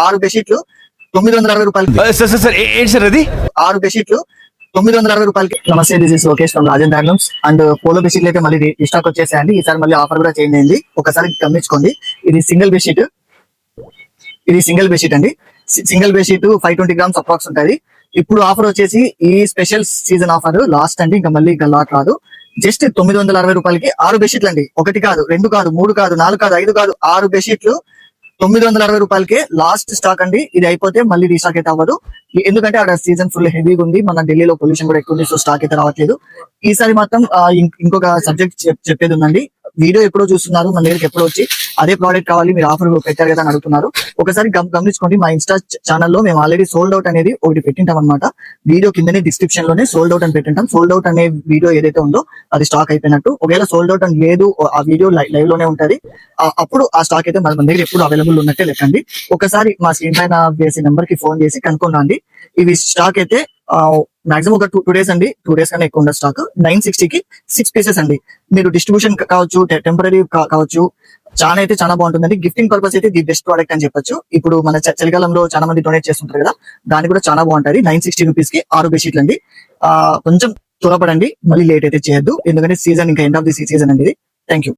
6 బెడ్షీట్లు 960 రూపాయలకి. ఏంటి సార్ అది? 6 బెడ్షీట్లు 960 రూపాయలకి. నమస్తే, this is Lokesh from Rajan handlooms. And polo బెడ్షీట్లు అయితే మళ్ళీ రీస్టాక్ వచ్చేసాయండి. ఈసారి మళ్ళీ ఆఫర్ కూడా చేంజ్ అయింది. ఒకసారి గమనించుకోండి. ఇది సింగిల్ బెడ్షీట్ అండి. సింగిల్ బెడ్షీట్ 520 గ్రామ్స్ అప్రాక్స్ ఉంటుంది. ఇప్పుడు ఆఫర్ వచ్చేసి ఈ స్పెషల్ సీజన్ ఆఫర్ లాస్ట్ అండి. ఇంకా మళ్ళీ ఇంకా లాట్ రాదు. జస్ట్ 960 రూపాయలకి 6 బెడ్షీట్లు అండి. 1 కాదు, 2 కాదు, 3 కాదు, 4 కాదు, 5 కాదు, 6 బెడ్షీట్లు 960 రూపాయలకి లాస్ట్ స్టాక్ అండి. ఇది అయిపోతే మళ్ళీ రీస్టాక్ అయితే అవ్వదు. ఎందుకంటే అక్కడ సీజన్ ఫుల్ హెవీగా ఉంది. మన ఢిల్లీలో పొల్యూషన్ కూడా ఎక్కువ ఉంది. సో స్టాక్ అయితే రావట్లేదు. ఈసారి మాత్రం ఇంకొక సబ్జెక్ట్ చెప్పేది ఉందండి. వీడియో ఎప్పుడో చూస్తున్నారు, మన దగ్గరికి ఎప్పుడో వచ్చి అదే ప్రోడక్ట్ కావాలి, మీరు ఆఫర్ పెట్టారు కదా అని అడుగుతున్నారు. ఒకసారి గమనించుకోండి. మా ఇన్స్టా ఛానల్లో మేము ఆల్రెడీ సోల్డ్ అవుట్ అనేది ఒకటి పెట్టింటాం అనమాట. వీడియో కిందనే డిస్క్రిప్షన్ లోనే సోల్డ్ అవుట్ అని పెట్టింటాం. సోల్డ్ అవుట్ అనే వీడియో ఏదైతే ఉందో అది స్టాక్ అయిపోయినట్టు. ఒకవేళ సోల్డ్ అవుట్ అని లేదు, ఆ వీడియో లైవ్ లోనే ఉంటది. అప్పుడు ఆ స్టాక్ అయితే మన దగ్గర ఎప్పుడు అవైలబుల్ ఉన్నట్టే లెక్కండి. ఒకసారి మా స్క్రీన్ పైన వేసే నెంబర్ కి ఫోన్ చేసి కనుక్కోండి. ఇవి స్టాక్ అయితే మాక్సిమం ఒక 2 డేస్ అండి. 2 డేస్ కన్నా ఎక్కువ ఉన్న స్టాక్. 960 కి 6 పీసెస్ అండి. మీరు డిస్ట్రిబ్యూషన్ కావచ్చు, టెంపరీ కావచ్చు, చాలా బాగుంటుందండి. గిఫ్టింగ్ పర్పస్ అయితే ది బెస్ట్ ప్రోడక్ట్ అని చెప్పొచ్చు. ఇప్పుడు మన చలికాలంలో చాలా మంది డొనేట్ చేస్తుంటారు కదా, దానికి కూడా చాలా బాగుంటది. 960 రూపీస్ కి 6 బెడ్షీట్లు అండి. కొంచెం త్వరపడండి, మళ్ళీ లేట్ అయితే చేయొద్దు. ఎందుకంటే సీజన్ ఇంకా ఎండ్ ఆఫ్ ది సీజన్ అండి ఇది. Thank you.